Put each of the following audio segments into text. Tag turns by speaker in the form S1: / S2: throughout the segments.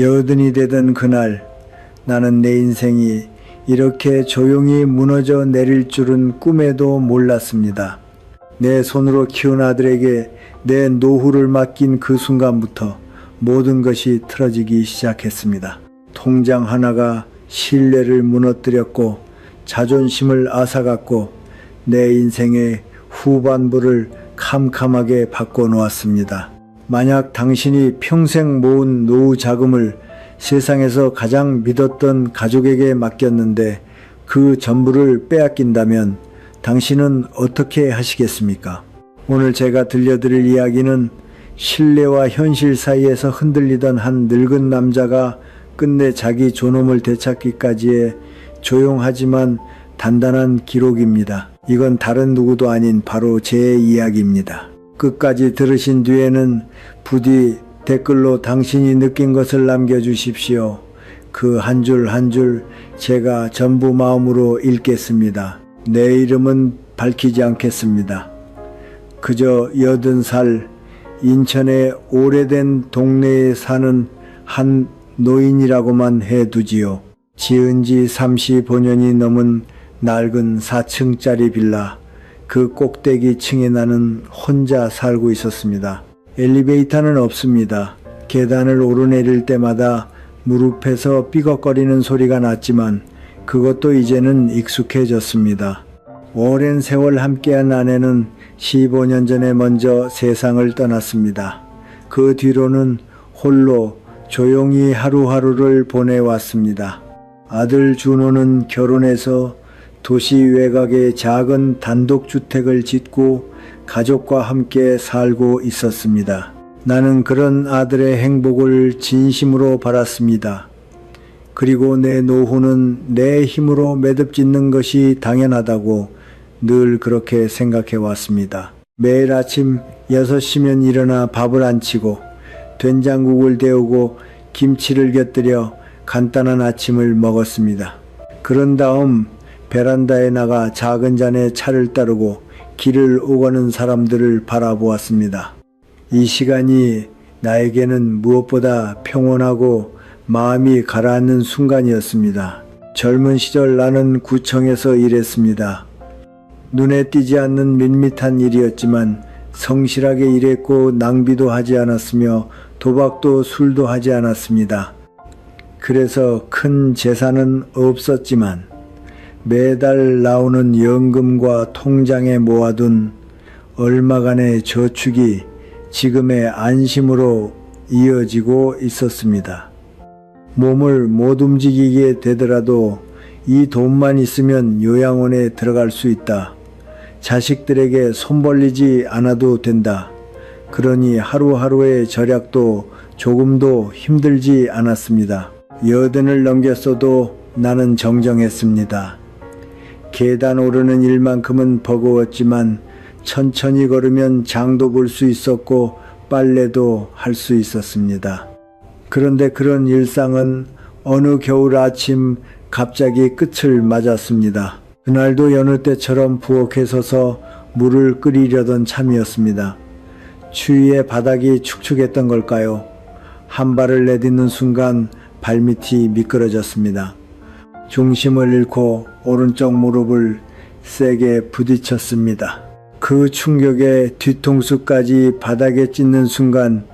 S1: 여든이 되던 그날 나는 내 인생이 이렇게 조용히 무너져 내릴 줄은 꿈에도 몰랐습니다. 내 손으로 키운 아들에게 내 노후를 맡긴 그 순간부터 모든 것이 틀어지기 시작했습니다. 통장 하나가 신뢰를 무너뜨렸고 자존심을 앗아갔고 내 인생의 후반부를 캄캄하게 바꿔놓았습니다. 만약 당신이 평생 모은 노후 자금을 세상에서 가장 믿었던 가족에게 맡겼는데 그 전부를 빼앗긴다면 당신은 어떻게 하시겠습니까? 오늘 제가 들려드릴 이야기는 신뢰와 현실 사이에서 흔들리던 한 늙은 남자가 끝내 자기 존엄을 되찾기까지의 조용하지만 단단한 기록입니다. 이건 다른 누구도 아닌 바로 제 이야기입니다. 끝까지 들으신 뒤에는 부디 댓글로 당신이 느낀 것을 남겨주십시오. 그 한 줄 한 줄 제가 전부 마음으로 읽겠습니다. 내 이름은 밝히지 않겠습니다. 그저 80살 인천의 오래된 동네에 사는 한 노인이라고만 해두지요. 지은 지 35년이 넘은 낡은 4층짜리 빌라, 그 꼭대기 층에 나는 혼자 살고 있었습니다. 엘리베이터는 없습니다. 계단을 오르내릴 때마다 무릎에서 삐걱거리는 소리가 났지만 그것도 이제는 익숙해졌습니다. 오랜 세월 함께한 아내는 15년 전에 먼저 세상을 떠났습니다. 그 뒤로는 홀로 조용히 하루하루를 보내왔습니다. 아들 준호는 결혼해서 도시 외곽에 작은 단독주택을 짓고 가족과 함께 살고 있었습니다. 나는 그런 아들의 행복을 진심으로 바랐습니다. 그리고 내 노후는 내 힘으로 매듭짓는 것이 당연하다고 늘 그렇게 생각해 왔습니다. 매일 아침 6시면 일어나 밥을 안 치고 된장국을 데우고 김치를 곁들여 간단한 아침을 먹었습니다. 그런 다음 베란다에 나가 작은 잔에 차를 따르고 길을 오가는 사람들을 바라보았습니다. 이 시간이 나에게는 무엇보다 평온하고 마음이 가라앉는 순간이었습니다. 젊은 시절 나는 구청에서 일했습니다. 눈에 띄지 않는 밋밋한 일이었지만 성실하게 일했고 낭비도 하지 않았으며 도박도 술도 하지 않았습니다. 그래서 큰 재산은 없었지만 매달 나오는 연금과 통장에 모아둔 얼마간의 저축이 지금의 안심으로 이어지고 있었습니다. 몸을 못 움직이게 되더라도 이 돈만 있으면 요양원에 들어갈 수 있다. 자식들에게 손 벌리지 않아도 된다. 그러니 하루하루의 절약도 조금도 힘들지 않았습니다. 80을 넘겼어도 나는 정정했습니다. 계단 오르는 일만큼은 버거웠지만 천천히 걸으면 장도 볼 수 있었고 빨래도 할 수 있었습니다. 그런데 그런 일상은 어느 겨울 아침 갑자기 끝을 맞았습니다. 그날도 여느 때처럼 부엌에 서서 물을 끓이려던 참이었습니다. 추위에 바닥이 축축했던 걸까요? 한 발을 내딛는 순간 발밑이 미끄러졌습니다. 중심을 잃고 오른쪽 무릎을 세게 부딪혔습니다. 그 충격에 뒤통수까지 바닥에 찢는 순간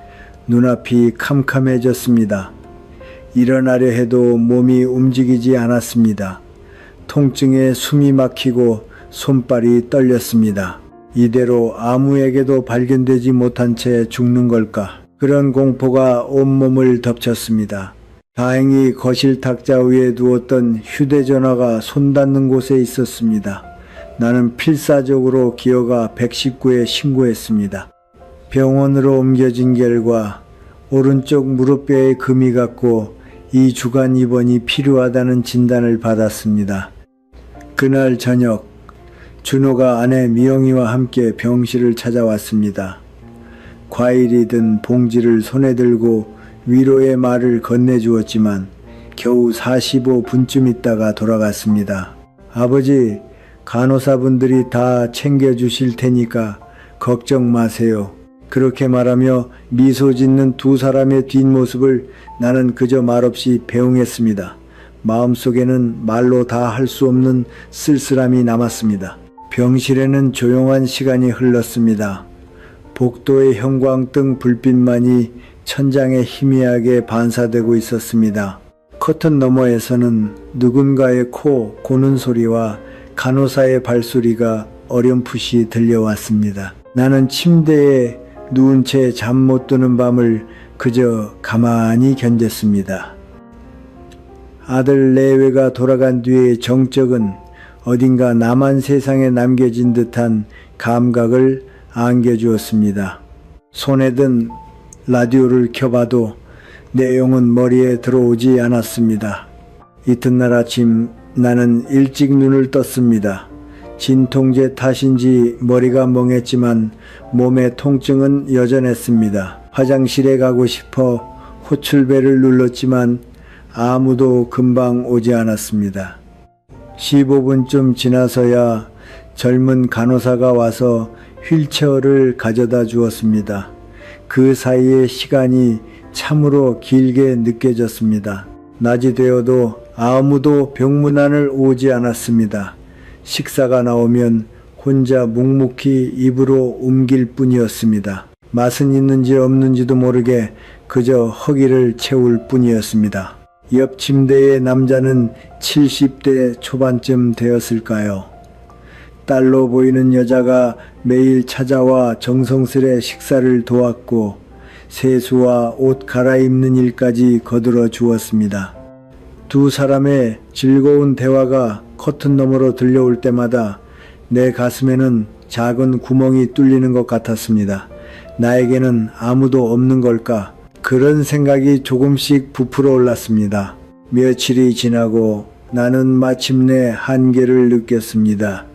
S1: 눈앞이 캄캄해졌습니다. 일어나려 해도 몸이 움직이지 않았습니다. 통증에 숨이 막히고 손발이 떨렸습니다. 이대로 아무에게도 발견되지 못한 채 죽는 걸까? 그런 공포가 온몸을 덮쳤습니다. 다행히 거실 탁자 위에 두었던 휴대전화가 손 닿는 곳에 있었습니다. 나는 필사적으로 기어가 119에 신고했습니다. 병원으로 옮겨진 결과 오른쪽 무릎뼈에 금이 갔고 2주간 입원이 필요하다는 진단을 받았습니다. 그날 저녁 준호가 아내 미영이와 함께 병실을 찾아왔습니다. 과일이 든 봉지를 손에 들고 위로의 말을 건네주었지만 겨우 45분쯤 있다가 돌아갔습니다. 아버지, 간호사분들이 다 챙겨주실 테니까 걱정 마세요. 그렇게 말하며 미소 짓는 두 사람의 뒷모습을 나는 그저 말없이 배웅했습니다. 마음속에는 말로 다 할 수 없는 쓸쓸함이 남았습니다. 병실에는 조용한 시간이 흘렀습니다. 복도의 형광등 불빛만이 천장에 희미하게 반사되고 있었습니다. 커튼 너머에서는 누군가의 코 고는 소리와 간호사의 발소리가 어렴풋이 들려왔습니다. 나는 침대에 누운 채 잠 못 드는 밤을 그저 가만히 견뎠습니다. 아들 내외가 돌아간 뒤의 정적은 어딘가 남한 세상에 남겨진 듯한 감각을 안겨주었습니다. 손에 든 라디오를 켜봐도 내용은 머리에 들어오지 않았습니다. 이튿날 아침 나는 일찍 눈을 떴습니다. 진통제 탓인지 머리가 멍했지만 몸의 통증은 여전했습니다. 화장실에 가고 싶어 호출벨을 눌렀지만 아무도 금방 오지 않았습니다. 15분쯤 지나서야 젊은 간호사가 와서 휠체어를 가져다 주었습니다. 그 사이에 시간이 참으로 길게 느껴졌습니다. 낮이 되어도 아무도 병문안을 오지 않았습니다. 식사가 나오면 혼자 묵묵히 입으로 옮길 뿐이었습니다. 맛은 있는지 없는지도 모르게 그저 허기를 채울 뿐이었습니다. 옆 침대의 남자는 70대 초반쯤 되었을까요? 딸로 보이는 여자가 매일 찾아와 정성스레 식사를 도왔고 세수와 옷 갈아입는 일까지 거들어 주었습니다. 두 사람의 즐거운 대화가 커튼 너머로 들려올 때마다 내 가슴에는 작은 구멍이 뚫리는 것 같았습니다. 나에게는 아무도 없는 걸까? 그런 생각이 조금씩 부풀어 올랐습니다. 며칠이 지나고 나는 마침내 한계를 느꼈습니다.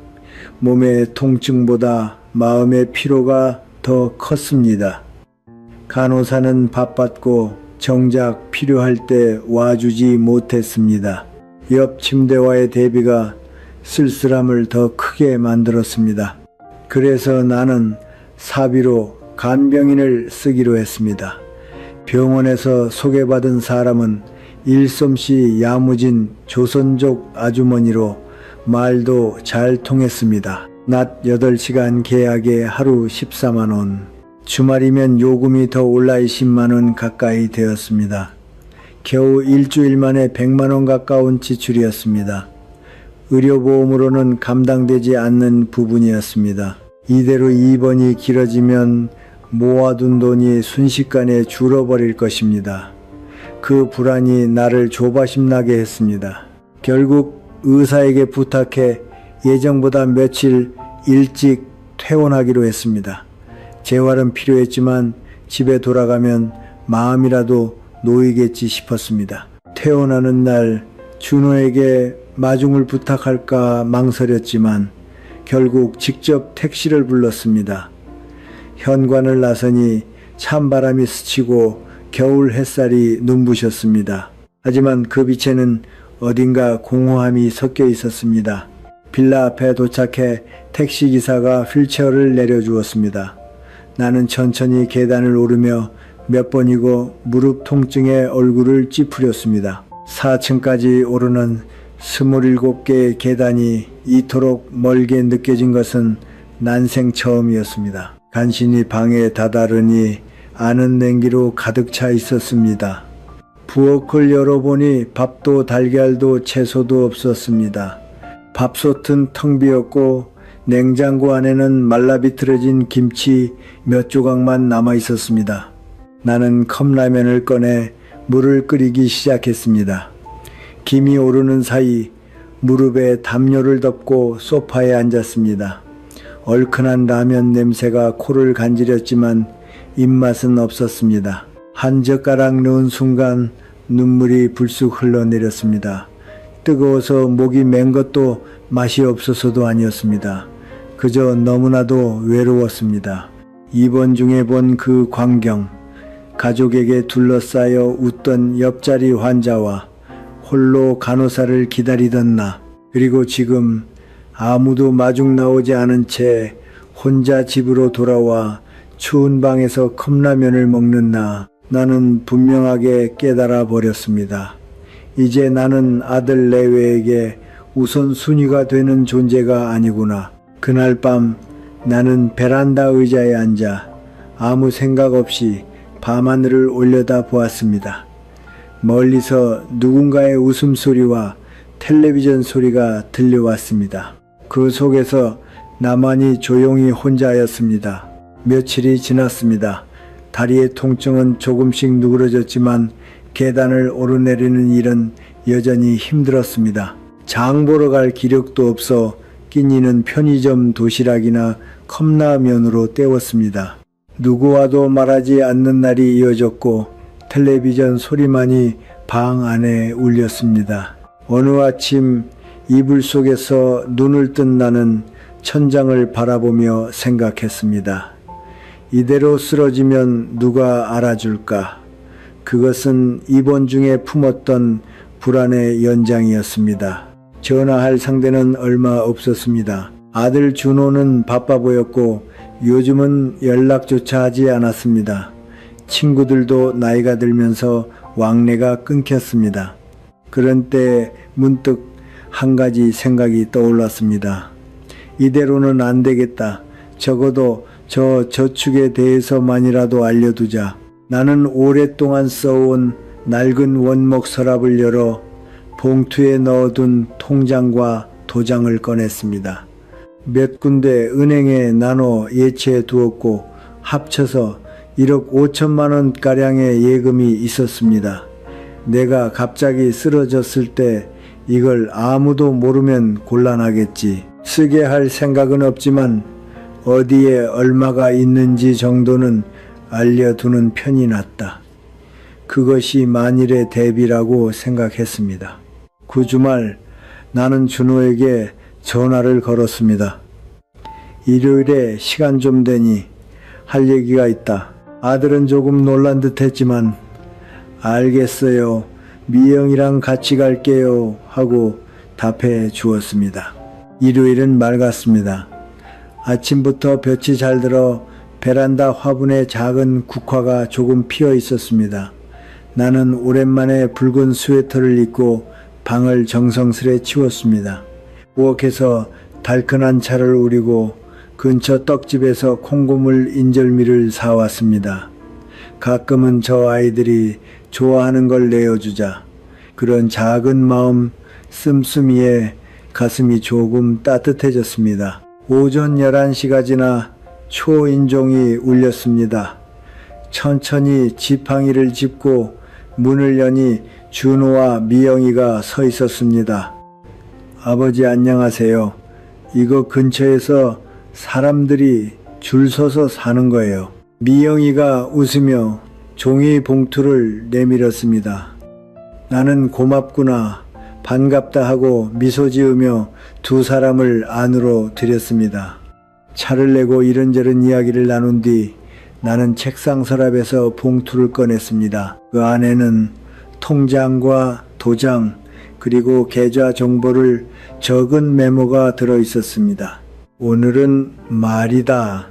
S1: 몸의 통증보다 마음의 피로가 더 컸습니다. 간호사는 바빴고 정작 필요할 때 와주지 못했습니다. 옆 침대와의 대비가 쓸쓸함을 더 크게 만들었습니다. 그래서 나는 사비로 간병인을 쓰기로 했습니다. 병원에서 소개받은 사람은 일솜씨 야무진 조선족 아주머니로 말도 잘 통했습니다. 낮 8시간 계약에 하루 14만원, 주말이면 요금이 더 올라 20만원 가까이 되었습니다. 겨우 일주일 만에 100만원 가까운 지출이었습니다. 의료보험으로는 감당되지 않는 부분이었습니다. 이대로 입원이 길어지면 모아둔 돈이 순식간에 줄어버릴 것입니다. 그 불안이 나를 조바심 나게 했습니다. 결국 의사에게 부탁해 예정보다 며칠 일찍 퇴원하기로 했습니다. 재활은 필요했지만 집에 돌아가면 마음이라도 놓이겠지 싶었습니다. 퇴원하는 날 준호에게 마중을 부탁할까 망설였지만 결국 직접 택시를 불렀습니다. 현관을 나서니 찬바람이 스치고 겨울 햇살이 눈부셨습니다. 하지만 그 빛에는 어딘가 공허함이 섞여 있었습니다. 빌라 앞에 도착해 택시기사가 휠체어를 내려주었습니다. 나는 천천히 계단을 오르며 몇 번이고 무릎 통증에 얼굴을 찌푸렸습니다. 4층까지 오르는 27개의 계단이 이토록 멀게 느껴진 것은 난생 처음이었습니다. 간신히 방에 다다르니 아는 냉기로 가득 차 있었습니다. 부엌을 열어보니 밥도 달걀도 채소도 없었습니다. 밥솥은 텅 비었고 냉장고 안에는 말라비틀어진 김치 몇 조각만 남아 있었습니다. 나는 컵라면을 꺼내 물을 끓이기 시작했습니다. 김이 오르는 사이 무릎에 담요를 덮고 소파에 앉았습니다. 얼큰한 라면 냄새가 코를 간지렸지만 입맛은 없었습니다. 한 젓가락 넣은 순간 눈물이 불쑥 흘러내렸습니다. 뜨거워서 목이 맨 것도 맛이 없어서도 아니었습니다. 그저 너무나도 외로웠습니다. 입원 중에 본 그 광경, 가족에게 둘러싸여 웃던 옆자리 환자와 홀로 간호사를 기다리던 나, 그리고 지금 아무도 마중 나오지 않은 채 혼자 집으로 돌아와 추운 방에서 컵라면을 먹는 나는 분명하게 깨달아 버렸습니다. 이제 나는 아들 내외에게 우선순위가 되는 존재가 아니구나. 그날 밤 나는 베란다 의자에 앉아 아무 생각 없이 밤하늘을 올려다 보았습니다. 멀리서 누군가의 웃음소리와 텔레비전 소리가 들려왔습니다. 그 속에서 나만이 조용히 혼자였습니다. 며칠이 지났습니다. 다리의 통증은 조금씩 누그러졌지만 계단을 오르내리는 일은 여전히 힘들었습니다. 장 보러 갈 기력도 없어 끼니는 편의점 도시락이나 컵라면으로 때웠습니다. 누구와도 말하지 않는 날이 이어졌고 텔레비전 소리만이 방 안에 울렸습니다. 어느 아침 이불 속에서 눈을 뜬 나는 천장을 바라보며 생각했습니다. 이대로 쓰러지면 누가 알아줄까? 그것은 입원 중에 품었던 불안의 연장이었습니다. 전화할 상대는 얼마 없었습니다. 아들 준호는 바빠 보였고 요즘은 연락조차 하지 않았습니다. 친구들도 나이가 들면서 왕래가 끊겼습니다. 그런 때 문득 한 가지 생각이 떠올랐습니다. 이대로는 안 되겠다. 적어도 저 저축에 대해서만이라도 알려두자. 나는 오랫동안 써온 낡은 원목 서랍을 열어 봉투에 넣어둔 통장과 도장을 꺼냈습니다. 몇 군데 은행에 나눠 예치해 두었고 합쳐서 1억 5천만 원가량의 예금이 있었습니다. 내가 갑자기 쓰러졌을 때 이걸 아무도 모르면 곤란하겠지. 쓰게 할 생각은 없지만 어디에 얼마가 있는지 정도는 알려두는 편이 낫다. 그것이 만일의 대비라고 생각했습니다. 그 주말 나는 준호에게 전화를 걸었습니다. 일요일에 시간 좀 되니 할 얘기가 있다. 아들은 조금 놀란 듯 했지만 알겠어요. 미영이랑 같이 갈게요 하고 답해 주었습니다. 일요일은 맑았습니다. 아침부터 볕이 잘 들어 베란다 화분에 작은 국화가 조금 피어 있었습니다. 나는 오랜만에 붉은 스웨터를 입고 방을 정성스레 치웠습니다. 부엌에서 달큰한 차를 우리고 근처 떡집에서 콩고물 인절미를 사왔습니다. 가끔은 저 아이들이 좋아하는 걸 내어주자. 그런 작은 마음 씀씀이에 가슴이 조금 따뜻해졌습니다. 오전 11시가 지나 초인종이 울렸습니다. 천천히 지팡이를 짚고 문을 여니 준호와 미영이가 서 있었습니다. 아버지 안녕하세요. 이거 근처에서 사람들이 줄 서서 사는 거예요. 미영이가 웃으며 종이 봉투를 내밀었습니다. 나는 고맙구나, 반갑다 하고 미소 지으며 두 사람을 안으로 들였습니다. 차를 내고 이런저런 이야기를 나눈 뒤 나는 책상 서랍에서 봉투를 꺼냈습니다. 그 안에는 통장과 도장 그리고 계좌 정보를 적은 메모가 들어 있었습니다. 오늘은 말이다.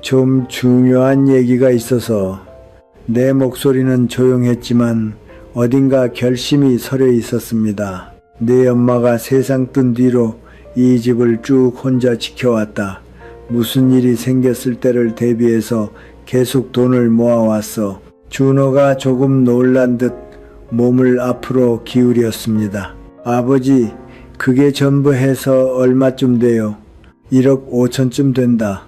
S1: 좀 중요한 얘기가 있어서. 내 목소리는 조용했지만 어딘가 결심이 서려 있었습니다. 내 엄마가 세상 뜬 뒤로 이 집을 쭉 혼자 지켜왔다. 무슨 일이 생겼을 때를 대비해서 계속 돈을 모아왔어. 준호가 조금 놀란 듯 몸을 앞으로 기울였습니다. 아버지, 그게 전부 해서 얼마쯤 돼요? 1억 5천쯤 된다.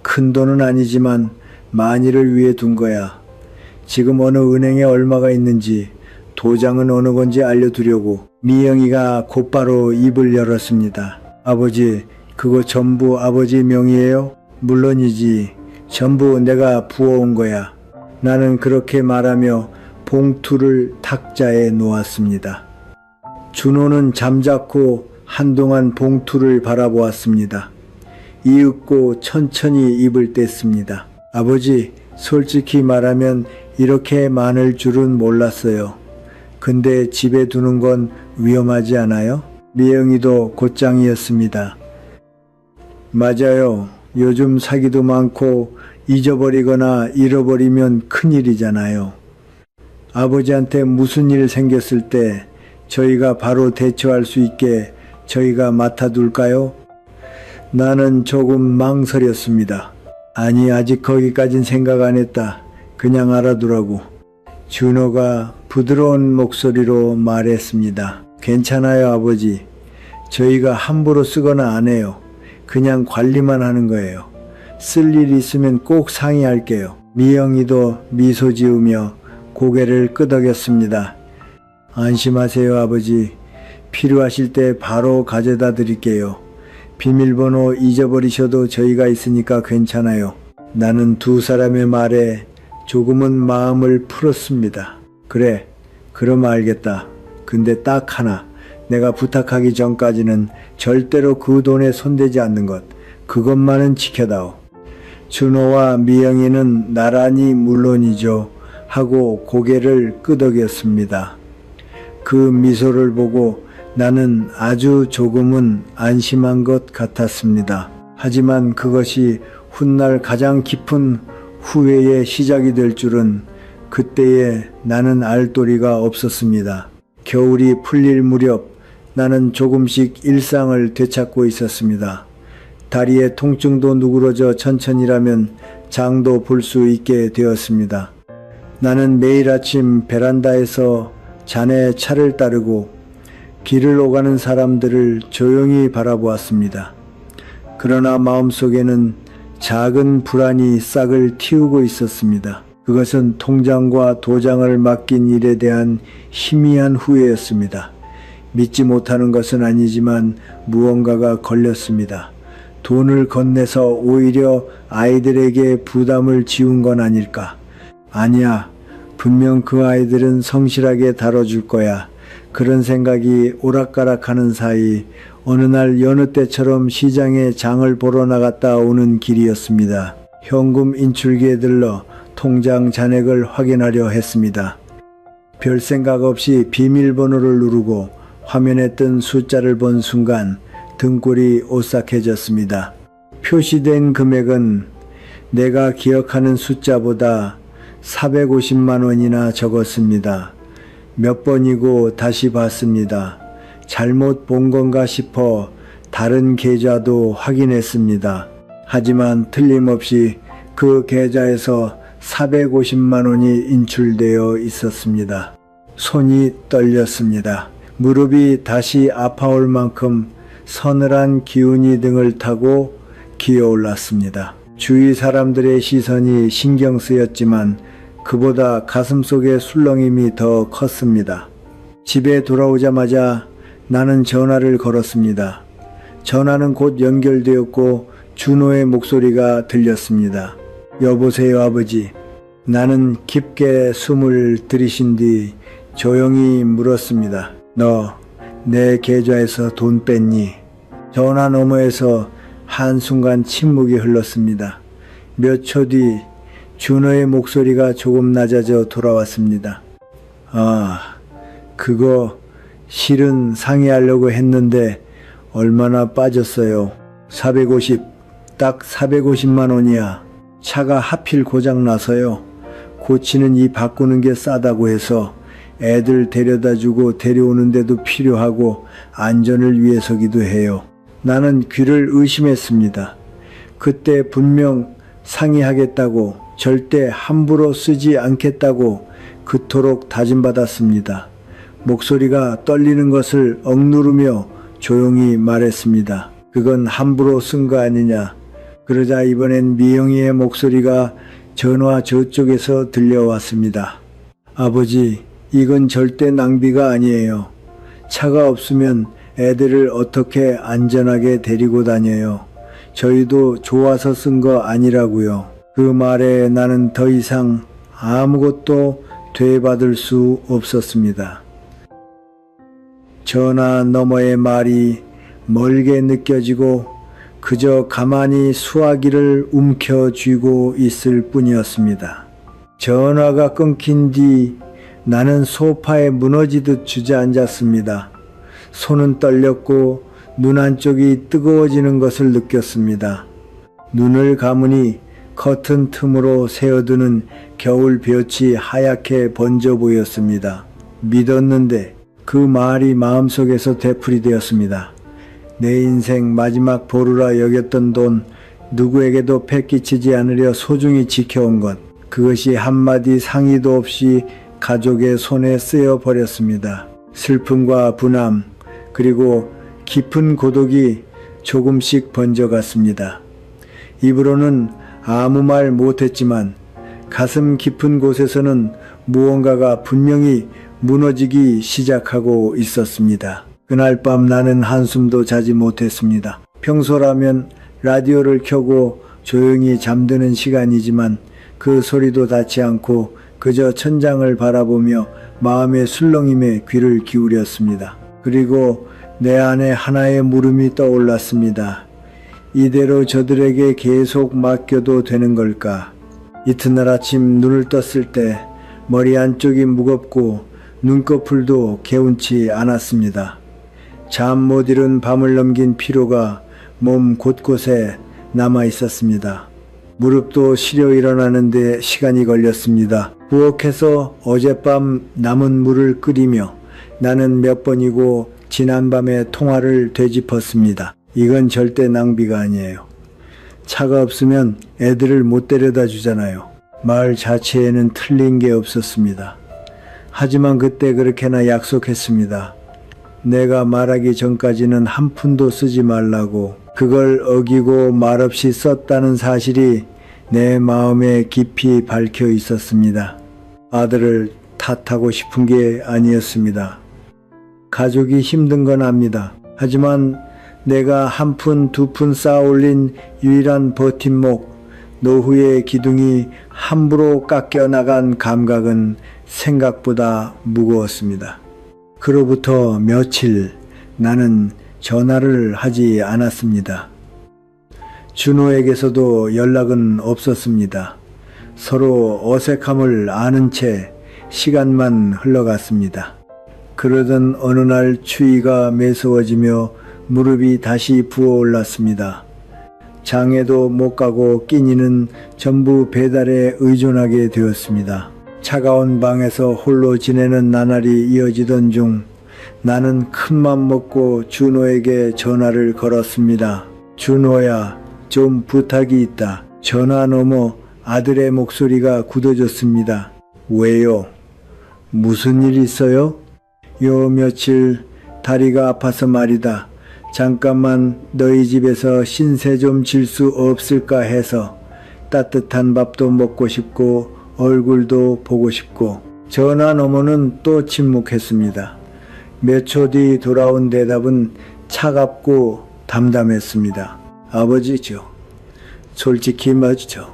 S1: 큰 돈은 아니지만 만일을 위해 둔 거야. 지금 어느 은행에 얼마가 있는지, 도장은 어느 건지 알려두려고. 미영이가 곧바로 입을 열었습니다. 아버지, 그거 전부 아버지 명의예요? 물론이지. 전부 내가 부어온 거야. 나는 그렇게 말하며 봉투를 탁자에 놓았습니다. 준호는 잠자코 한동안 봉투를 바라보았습니다. 이윽고 천천히 입을 뗐습니다. 아버지, 솔직히 말하면 이렇게 많을 줄은 몰랐어요. 근데 집에 두는 건 위험하지 않아요? 미영이도 곧장이었습니다. 맞아요. 요즘 사기도 많고 잊어버리거나 잃어버리면 큰일이잖아요. 아버지한테 무슨 일 생겼을 때 저희가 바로 대처할 수 있게 저희가 맡아둘까요? 나는 조금 망설였습니다. 아니, 아직 거기까진 생각 안 했다. 그냥 알아두라고. 준호가 부드러운 목소리로 말했습니다. 괜찮아요, 아버지. 저희가 함부로 쓰거나 안 해요. 그냥 관리만 하는 거예요. 쓸 일 있으면 꼭 상의할게요. 미영이도 미소 지으며 고개를 끄덕였습니다. 안심하세요, 아버지. 필요하실 때 바로 가져다 드릴게요. 비밀번호 잊어버리셔도 저희가 있으니까 괜찮아요. 나는 두 사람의 말에 조금은 마음을 풀었습니다. 그래, 그럼 알겠다. 근데 딱 하나, 내가 부탁하기 전까지는 절대로 그 돈에 손대지 않는 것, 그것만은 지켜다오. 준호와 미영이는 나란히 물론이죠 하고 고개를 끄덕였습니다. 그 미소를 보고 나는 아주 조금은 안심한 것 같았습니다. 하지만 그것이 훗날 가장 깊은 후회의 시작이 될 줄은 그때에 나는 알 도리가 없었습니다. 겨울이 풀릴 무렵 나는 조금씩 일상을 되찾고 있었습니다. 다리의 통증도 누그러져 천천히라면 장도 볼 수 있게 되었습니다. 나는 매일 아침 베란다에서 자네 차를 따르고 길을 오가는 사람들을 조용히 바라보았습니다. 그러나 마음속에는 작은 불안이 싹을 틔우고 있었습니다. 그것은 통장과 도장을 맡긴 일에 대한 희미한 후회였습니다. 믿지 못하는 것은 아니지만 무언가가 걸렸습니다. 돈을 건네서 오히려 아이들에게 부담을 지운 건 아닐까? 아니야, 분명 그 아이들은 성실하게 다뤄줄 거야. 그런 생각이 오락가락하는 사이 어느 날 여느 때처럼 시장에 장을 보러 나갔다 오는 길이었습니다. 현금 인출기에 들러 통장 잔액을 확인하려 했습니다. 별 생각 없이 비밀번호를 누르고 화면에 뜬 숫자를 본 순간 등골이 오싹해졌습니다. 표시된 금액은 내가 기억하는 숫자보다 450만 원이나 적었습니다. 몇 번이고 다시 봤습니다. 잘못 본 건가 싶어 다른 계좌도 확인했습니다. 하지만 틀림없이 그 계좌에서 450만 원이 인출되어 있었습니다. 손이 떨렸습니다. 무릎이 다시 아파올 만큼 서늘한 기운이 등을 타고 기어올랐습니다. 주위 사람들의 시선이 신경 쓰였지만 그보다 가슴속의 술렁임이 더 컸습니다. 집에 돌아오자마자 나는 전화를 걸었습니다. 전화는 곧 연결되었고 준호의 목소리가 들렸습니다. 여보세요, 아버지. 나는 깊게 숨을 들이신 뒤 조용히 물었습니다. 너 내 계좌에서 돈 뺐니? 전화 너머에서 한순간 침묵이 흘렀습니다. 몇 초 뒤 준호의 목소리가 조금 낮아져 돌아왔습니다. 그거 실은 상의하려고 했는데 얼마나 빠졌어요? 450, 딱 450만 원이야. 차가 하필 고장나서요. 고치는 이 바꾸는 게 싸다고 해서 애들 데려다주고 데려오는데도 필요하고 안전을 위해서기도 해요. 나는 귀를 의심했습니다. 그때 분명 상의하겠다고, 절대 함부로 쓰지 않겠다고 그토록 다짐받았습니다. 목소리가 떨리는 것을 억누르며 조용히 말했습니다. 그건 함부로 쓴 거 아니냐. 그러자 이번엔 미영이의 목소리가 전화 저쪽에서 들려왔습니다. 아버지, 이건 절대 낭비가 아니에요. 차가 없으면 애들을 어떻게 안전하게 데리고 다녀요. 저희도 좋아서 쓴 거 아니라고요. 그 말에 나는 더 이상 아무것도 되받을 수 없었습니다. 전화 너머의 말이 멀게 느껴지고 그저 가만히 수화기를 움켜쥐고 있을 뿐이었습니다. 전화가 끊긴 뒤 나는 소파에 무너지듯 주저앉았습니다. 손은 떨렸고 눈 한쪽이 뜨거워지는 것을 느꼈습니다. 눈을 감으니 커튼 틈으로 새어드는 겨울 볕이 하얗게 번져 보였습니다. 믿었는데 그 말이 마음속에서 되풀이되었습니다. 내 인생 마지막 보루라 여겼던 돈, 누구에게도 패끼치지 않으려 소중히 지켜온 것, 그것이 한마디 상의도 없이 가족의 손에 쓰여 버렸습니다. 슬픔과 분함, 그리고 깊은 고독이 조금씩 번져갔습니다. 입으로는 아무 말 못했지만 가슴 깊은 곳에서는 무언가가 분명히 무너지기 시작하고 있었습니다. 그날 밤 나는 한숨도 자지 못했습니다. 평소라면 라디오를 켜고 조용히 잠드는 시간이지만 그 소리도 닿지 않고 그저 천장을 바라보며 마음의 술렁임에 귀를 기울였습니다. 그리고 내 안에 하나의 물음이 떠올랐습니다. 이대로 저들에게 계속 맡겨도 되는 걸까? 이튿날 아침 눈을 떴을 때 머리 안쪽이 무겁고 눈꺼풀도 개운치 않았습니다. 잠 못 이룬 밤을 넘긴 피로가 몸 곳곳에 남아 있었습니다. 무릎도 시려 일어나는데 시간이 걸렸습니다. 부엌에서 어젯밤 남은 물을 끓이며 나는 몇 번이고 지난밤의 통화를 되짚었습니다. 이건 절대 낭비가 아니에요. 차가 없으면 애들을 못 데려다 주잖아요. 말 자체에는 틀린 게 없었습니다. 하지만 그때 그렇게나 약속했습니다. 내가 말하기 전까지는 한 푼도 쓰지 말라고. 그걸 어기고 말없이 썼다는 사실이 내 마음에 깊이 박혀 있었습니다. 아들을 탓하고 싶은 게 아니었습니다. 가족이 힘든 건 압니다. 하지만 내가 한 푼, 두 푼 쌓아 올린 유일한 버팀목, 노후의 기둥이 함부로 깎여나간 감각은 생각보다 무거웠습니다. 그로부터 며칠 나는 전화를 하지 않았습니다. 준호에게서도 연락은 없었습니다. 서로 어색함을 아는 채 시간만 흘러갔습니다. 그러던 어느 날 추위가 매서워지며 무릎이 다시 부어올랐습니다. 장에도 못 가고 끼니는 전부 배달에 의존하게 되었습니다. 차가운 방에서 홀로 지내는 나날이 이어지던 중 나는 큰맘 먹고 준호에게 전화를 걸었습니다. 준호야, 좀 부탁이 있다. 전화 너머 아들의 목소리가 굳어졌습니다. 왜요? 무슨 일 있어요? 요 며칠 다리가 아파서 말이다. 잠깐만 너희 집에서 신세 좀 질 수 없을까 해서. 따뜻한 밥도 먹고 싶고 얼굴도 보고 싶고. 전화 너머는 또 침묵했습니다. 몇 초 뒤 돌아온 대답은 차갑고 담담했습니다. 아버지죠. 솔직히 말이죠.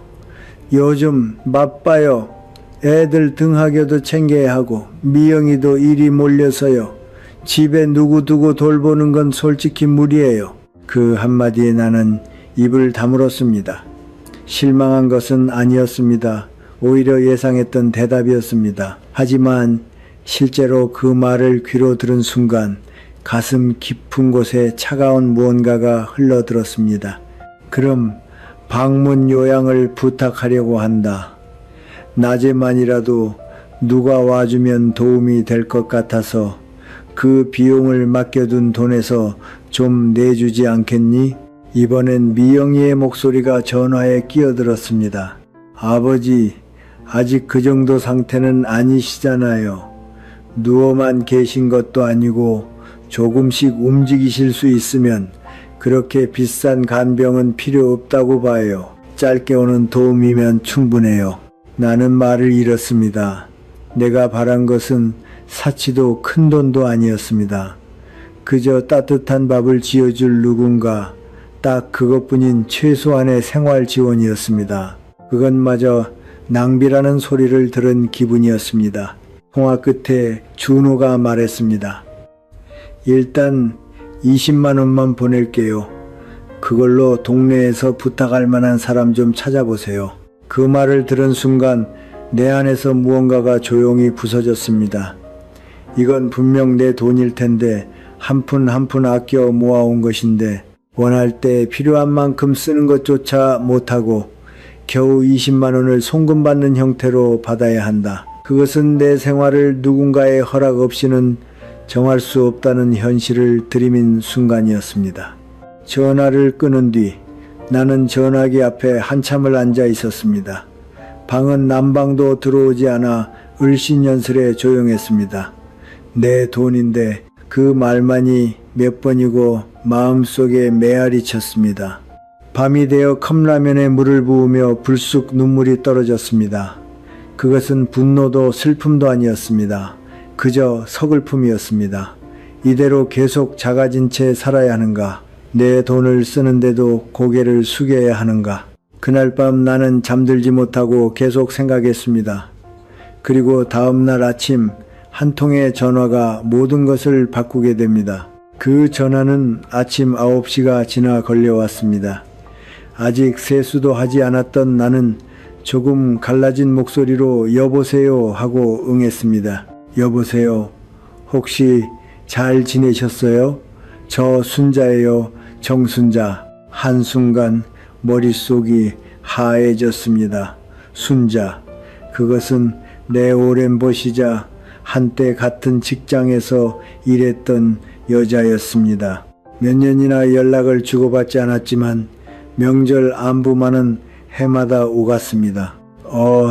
S1: 요즘 바빠요. 애들 등하교도 챙겨야 하고 미영이도 일이 몰려서요. 집에 누구 두고 돌보는 건 솔직히 무리예요. 그 한마디에 나는 입을 다물었습니다. 실망한 것은 아니었습니다. 오히려 예상했던 대답이었습니다. 하지만 실제로 그 말을 귀로 들은 순간 가슴 깊은 곳에 차가운 무언가가 흘러들었습니다. 그럼 방문 요양을 부탁하려고 한다. 낮에만이라도 누가 와주면 도움이 될 것 같아서 그 비용을 맡겨둔 돈에서 좀 내주지 않겠니? 이번엔 미영이의 목소리가 전화에 끼어들었습니다. 아버지, 아직 그 정도 상태는 아니시잖아요. 누워만 계신 것도 아니고 조금씩 움직이실 수 있으면 그렇게 비싼 간병은 필요 없다고 봐요. 짧게 오는 도움이면 충분해요. 나는 말을 잃었습니다. 내가 바란 것은 사치도 큰 돈도 아니었습니다. 그저 따뜻한 밥을 지어줄 누군가, 딱 그것뿐인 최소한의 생활 지원이었습니다. 그것마저 낭비라는 소리를 들은 기분이었습니다. 통화 끝에 준호가 말했습니다. 일단 20만 원만 보낼게요. 그걸로 동네에서 부탁할 만한 사람 좀 찾아보세요. 그 말을 들은 순간 내 안에서 무언가가 조용히 부서졌습니다. 이건 분명 내 돈일 텐데 한 푼 한 푼 아껴 모아온 것인데 원할 때 필요한 만큼 쓰는 것조차 못하고 겨우 20만 원을 송금받는 형태로 받아야 한다. 그것은 내 생활을 누군가의 허락 없이는 정할 수 없다는 현실을 들이민 순간이었습니다. 전화를 끊은 뒤 나는 전화기 앞에 한참을 앉아 있었습니다. 방은 난방도 들어오지 않아 을신연슬에 조용했습니다. 내 돈인데 그 말만이 몇 번이고 마음속에 메아리 쳤습니다. 밤이 되어 컵라면에 물을 부으며 불쑥 눈물이 떨어졌습니다. 그것은 분노도 슬픔도 아니었습니다. 그저 서글픔이었습니다. 이대로 계속 작아진 채 살아야 하는가? 내 돈을 쓰는데도 고개를 숙여야 하는가? 그날 밤 나는 잠들지 못하고 계속 생각했습니다. 그리고 다음날 아침 한 통의 전화가 모든 것을 바꾸게 됩니다. 그 전화는 아침 9시가 지나 걸려왔습니다. 아직 세수도 하지 않았던 나는 조금 갈라진 목소리로 여보세요 하고 응했습니다. 여보세요. 혹시 잘 지내셨어요? 저 순자예요. 정순자. 한순간 머릿속이 하얘졌습니다. 순자. 그것은 내 오랜 보시자 한때 같은 직장에서 일했던 여자였습니다. 몇 년이나 연락을 주고받지 않았지만 명절 안부만은 해마다 오갔습니다.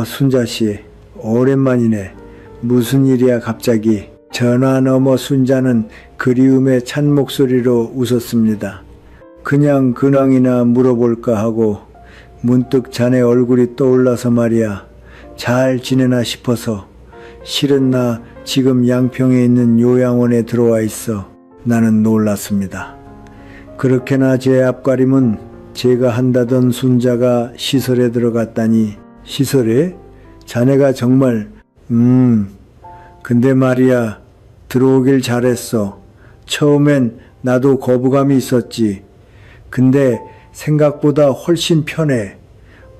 S1: 순자씨, 오랜만이네. 무슨 일이야 갑자기. 전화 너머 순자는 그리움에 찬 목소리로 웃었습니다. 그냥 근황이나 물어볼까 하고 문득 자네 얼굴이 떠올라서 말이야. 잘 지내나 싶어서. 실은 나 지금 양평에 있는 요양원에 들어와 있어. 나는 놀랐습니다. 그렇게나 제 앞가림은 제가 한다던 순자가 시설에 들어갔다니. 시설에? 자네가 정말 근데 말이야, 들어오길 잘했어. 처음엔 나도 거부감이 있었지. 근데 생각보다 훨씬 편해.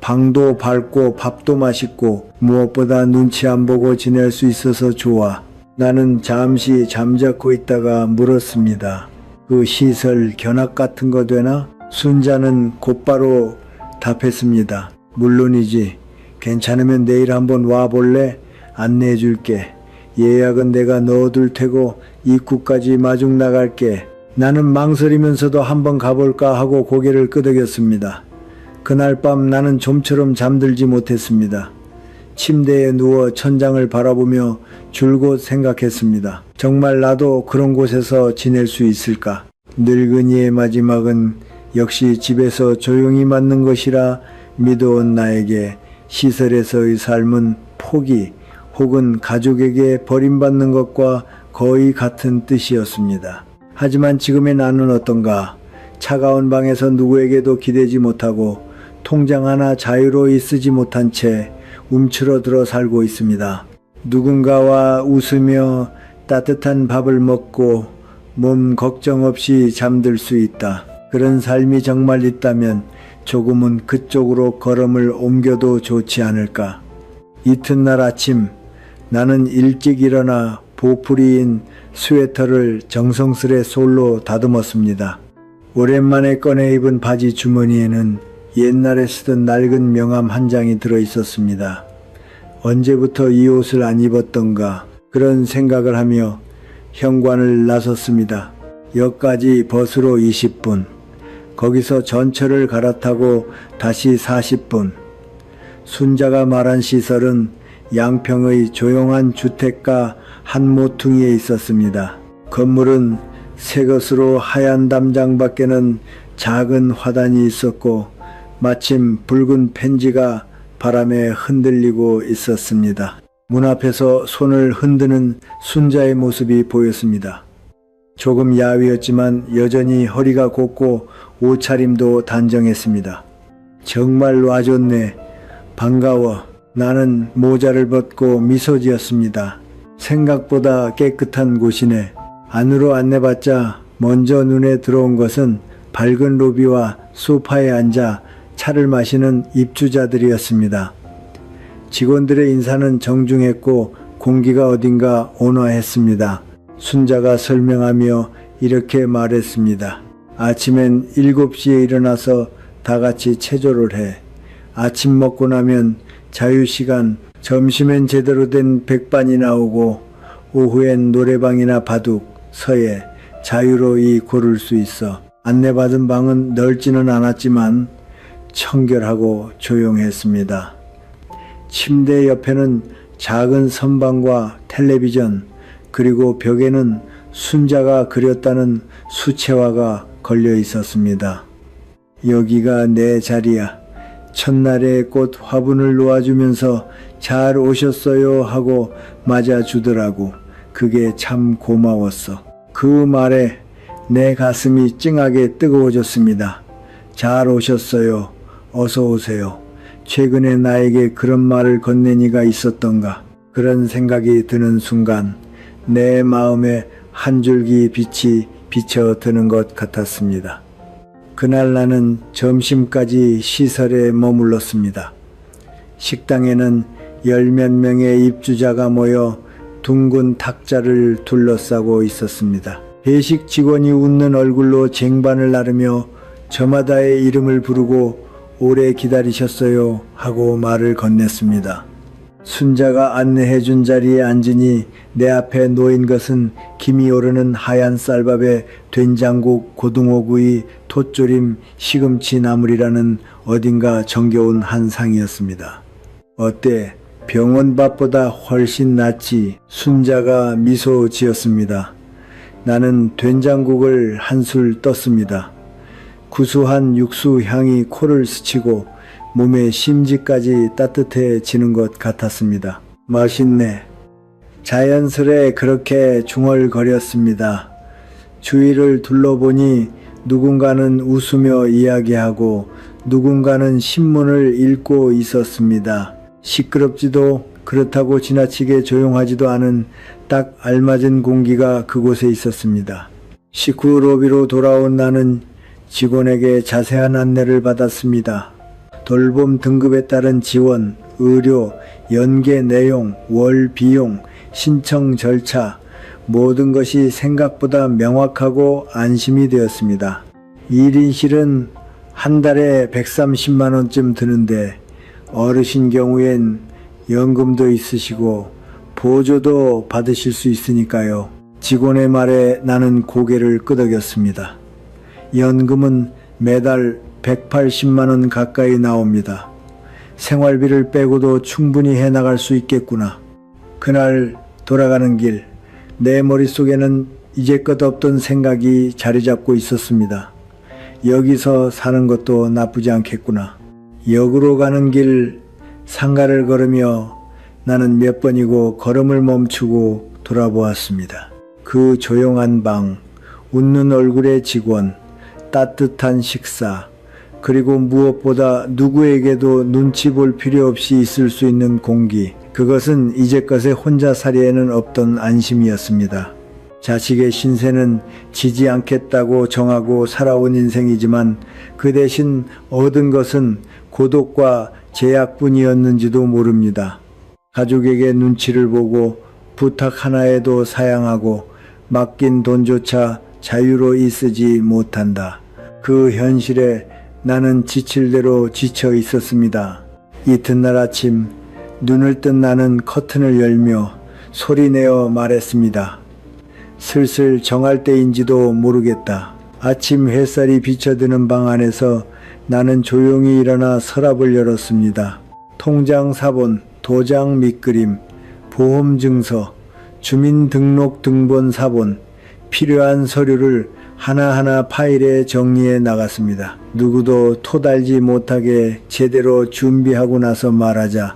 S1: 방도 밝고 밥도 맛있고 무엇보다 눈치 안 보고 지낼 수 있어서 좋아. 나는 잠시 잠자코 있다가 물었습니다. 그 시설 견학 같은 거 되나? 순자는 곧바로 답했습니다. 물론이지. 괜찮으면 내일 한번 와볼래? 안내해 줄게. 예약은 내가 넣어둘 테고 입구까지 마중 나갈게. 나는 망설이면서도 한번 가볼까 하고 고개를 끄덕였습니다. 그날 밤 나는 좀처럼 잠들지 못했습니다. 침대에 누워 천장을 바라보며 줄곧 생각했습니다. 정말 나도 그런 곳에서 지낼 수 있을까? 늙은이의 마지막은 역시 집에서 조용히 맞는 것이라 믿어온 나에게 시설에서의 삶은 포기 혹은 가족에게 버림받는 것과 거의 같은 뜻이었습니다. 하지만 지금의 나는 어떤가? 차가운 방에서 누구에게도 기대지 못하고 통장 하나 자유로이 쓰지 못한 채 움츠러들어 살고 있습니다. 누군가와 웃으며 따뜻한 밥을 먹고 몸 걱정 없이 잠들 수 있다. 그런 삶이 정말 있다면 조금은 그쪽으로 걸음을 옮겨도 좋지 않을까. 이튿날 아침 나는 일찍 일어나 보풀이인 스웨터를 정성스레 솔로 다듬었습니다. 오랜만에 꺼내 입은 바지 주머니에는 옛날에 쓰던 낡은 명함 한 장이 들어 있었습니다. 언제부터 이 옷을 안 입었던가 그런 생각을 하며 현관을 나섰습니다. 역까지 버스로 20분, 거기서 전철을 갈아타고 다시 40분. 순자가 말한 시설은 양평의 조용한 주택가 한 모퉁이에 있었습니다. 건물은 새 것으로 하얀 담장 밖에는 작은 화단이 있었고 마침 붉은 펜지가 바람에 흔들리고 있었습니다. 문 앞에서 손을 흔드는 순자의 모습이 보였습니다. 조금 야위었지만 여전히 허리가 곱고 옷차림도 단정했습니다. 정말 와줬네. 반가워. 나는 모자를 벗고 미소 지었습니다. 생각보다 깨끗한 곳이네. 안으로 안내받자 먼저 눈에 들어온 것은 밝은 로비와 소파에 앉아 차를 마시는 입주자들이었습니다. 직원들의 인사는 정중했고 공기가 어딘가 온화했습니다. 순자가 설명하며 이렇게 말했습니다. 아침엔 7시에 일어나서 다 같이 체조를 해. 아침 먹고 나면 자유시간, 점심엔 제대로 된 백반이 나오고 오후엔 노래방이나 바둑, 서예, 자유로이 고를 수 있어 안내받은 방은 넓지는 않았지만 청결하고 조용했습니다. 침대 옆에는 작은 선반과 텔레비전, 그리고 벽에는 순자가 그렸다는 수채화가 걸려 있었습니다. 여기가 내 자리야. 첫날에 꽃 화분을 놓아주면서 잘 오셨어요 하고 맞아주더라고. 그게 참 고마웠어. 그 말에 내 가슴이 찡하게 뜨거워졌습니다. 잘 오셨어요. 어서 오세요. 최근에 나에게 그런 말을 건넨 이가 있었던가. 그런 생각이 드는 순간 내 마음에 한 줄기 빛이 비쳐드는 것 같았습니다. 그날 나는 점심까지 시설에 머물렀습니다. 식당에는 10몇 명의 입주자가 모여 둥근 탁자를 둘러싸고 있었습니다. 배식 직원이 웃는 얼굴로 쟁반을 나르며 저마다의 이름을 부르고 오래 기다리셨어요 하고 말을 건넸습니다. 순자가 안내해준 자리에 앉으니 내 앞에 놓인 것은 김이 오르는 하얀 쌀밥에 된장국, 고등어구이, 톳조림, 시금치 나물이라는 어딘가 정겨운 한 상이었습니다. 어때? 병원밥보다 훨씬 낫지? 순자가 미소 지었습니다. 나는 된장국을 한술 떴습니다. 구수한 육수 향이 코를 스치고 몸의 심지까지 따뜻해지는 것 같았습니다. 맛있네. 자연스레 그렇게 중얼거렸습니다. 주위를 둘러보니 누군가는 웃으며 이야기하고 누군가는 신문을 읽고 있었습니다. 시끄럽지도 그렇다고 지나치게 조용하지도 않은 딱 알맞은 공기가 그곳에 있었습니다. 식후 로비로 돌아온 나는 직원에게 자세한 안내를 받았습니다. 돌봄 등급에 따른 지원, 의료, 연계 내용, 월 비용, 신청 절차, 모든 것이 생각보다 명확하고 안심이 되었습니다. 1인실은 한 달에 130만 원쯤 드는데 어르신 경우엔 연금도 있으시고 보조도 받으실 수 있으니까요. 직원의 말에 나는 고개를 끄덕였습니다. 연금은 매달 180만 원 가까이 나옵니다. 생활비를 빼고도 충분히 해나갈 수 있겠구나. 그날 돌아가는 길, 내 머릿속에는 이제껏 없던 생각이 자리 잡고 있었습니다. 여기서 사는 것도 나쁘지 않겠구나. 역으로 가는 길 상가를 걸으며 나는 몇 번이고 걸음을 멈추고 돌아보았습니다. 그 조용한 방, 웃는 얼굴의 직원, 따뜻한 식사, 그리고 무엇보다 누구에게도 눈치 볼 필요 없이 있을 수 있는 공기, 그것은 이제껏의 혼자살이에는 없던 안심이었습니다. 자식의 신세는 지지 않겠다고 정하고 살아온 인생이지만 그 대신 얻은 것은 고독과 제약뿐이었는지도 모릅니다. 가족에게 눈치를 보고 부탁 하나에도 사양하고 맡긴 돈조차 자유로이 쓰지 못한다. 그 현실에 나는 지칠 대로 지쳐 있었습니다. 이튿날 아침 눈을 뜬 나는 커튼을 열며 소리내어 말했습니다. 슬슬 정할 때인지도 모르겠다. 아침 햇살이 비쳐드는 방 안에서 나는 조용히 일어나 서랍을 열었습니다. 통장 사본, 도장 밑그림, 보험증서, 주민등록등본 사본, 필요한 서류를 하나하나 파일에 정리해 나갔습니다. 누구도 토달지 못하게 제대로 준비하고 나서 말하자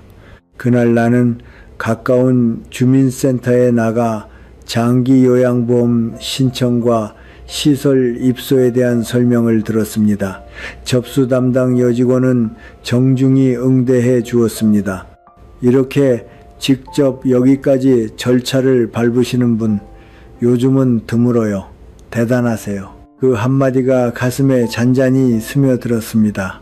S1: 그날 나는 가까운 주민센터에 나가 장기요양보험 신청과 시설 입소에 대한 설명을 들었습니다. 접수 담당 여직원은 정중히 응대해 주었습니다. 이렇게 직접 여기까지 절차를 밟으시는 분 요즘은 드물어요. 대단하세요. 그 한마디가 가슴에 잔잔히 스며들었습니다.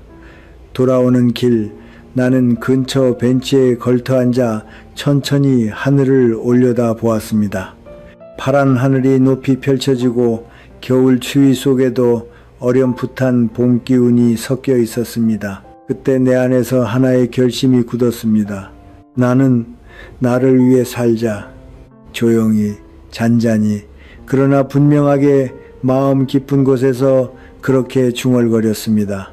S1: 돌아오는 길 나는 근처 벤치에 걸터앉아 천천히 하늘을 올려다 보았습니다. 파란 하늘이 높이 펼쳐지고 겨울 추위 속에도 어렴풋한 봄 기운이 섞여 있었습니다. 그때 내 안에서 하나의 결심이 굳었습니다. 나는 나를 위해 살자. 조용히, 잔잔히, 그러나 분명하게 마음 깊은 곳에서 그렇게 중얼거렸습니다.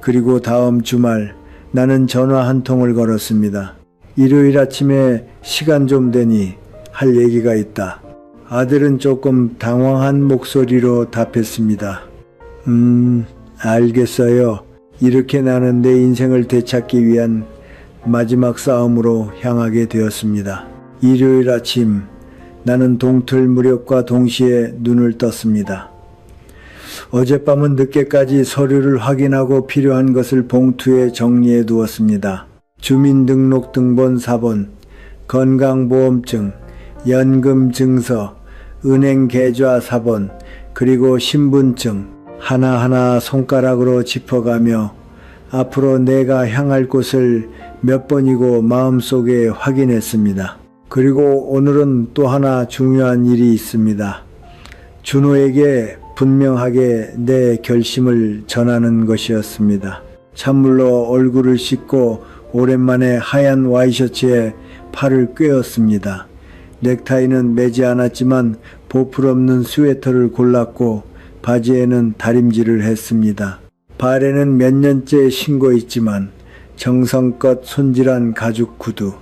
S1: 그리고 다음 주말 나는 전화 한 통을 걸었습니다. 일요일 아침에 시간 좀 되니 할 얘기가 있다. 아들은 조금 당황한 목소리로 답했습니다. 알겠어요. 이렇게 나는 내 인생을 되찾기 위한 마지막 싸움으로 향하게 되었습니다. 일요일 아침 나는 동틀 무렵과 동시에 눈을 떴습니다. 어젯밤은 늦게까지 서류를 확인하고 필요한 것을 봉투에 정리해 두었습니다. 주민등록등본 4번, 건강보험증, 연금증서, 은행계좌 4번, 그리고 신분증 하나하나 손가락으로 짚어가며 앞으로 내가 향할 곳을 몇 번이고 마음속에 확인했습니다. 그리고 오늘은 또 하나 중요한 일이 있습니다. 준호에게 분명하게 내 결심을 전하는 것이었습니다. 찬물로 얼굴을 씻고 오랜만에 하얀 와이셔츠에 팔을 꿰었습니다. 넥타이는 매지 않았지만 보풀 없는 스웨터를 골랐고 바지에는 다림질을 했습니다. 발에는 몇 년째 신고 있지만 정성껏 손질한 가죽 구두.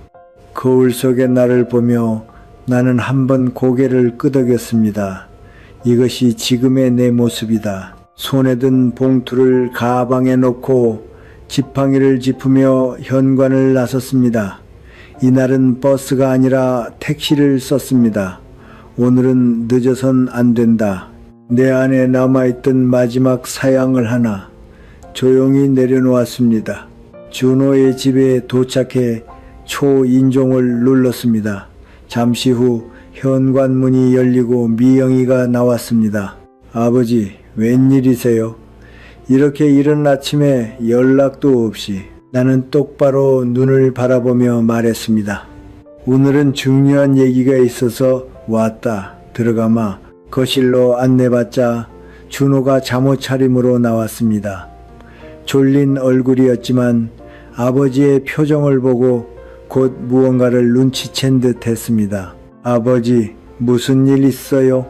S1: 거울 속의 나를 보며 나는 한번 고개를 끄덕였습니다. 이것이 지금의 내 모습이다. 손에 든 봉투를 가방에 넣고 지팡이를 짚으며 현관을 나섰습니다. 이날은 버스가 아니라 택시를 썼습니다. 오늘은 늦어선 안 된다. 내 안에 남아있던 마지막 사양을 하나 조용히 내려놓았습니다. 준호의 집에 도착해 초인종을 눌렀습니다. 잠시 후 현관문이 열리고 미영이가 나왔습니다. 아버지, 웬일이세요? 이렇게 이른 아침에 연락도 없이. 나는 똑바로 눈을 바라보며 말했습니다. 오늘은 중요한 얘기가 있어서 왔다. 들어가마. 거실로 안내받자 준호가 잠옷 차림으로 나왔습니다. 졸린 얼굴이었지만 아버지의 표정을 보고 곧 무언가를 눈치챈 듯 했습니다. 아버지, 무슨 일 있어요?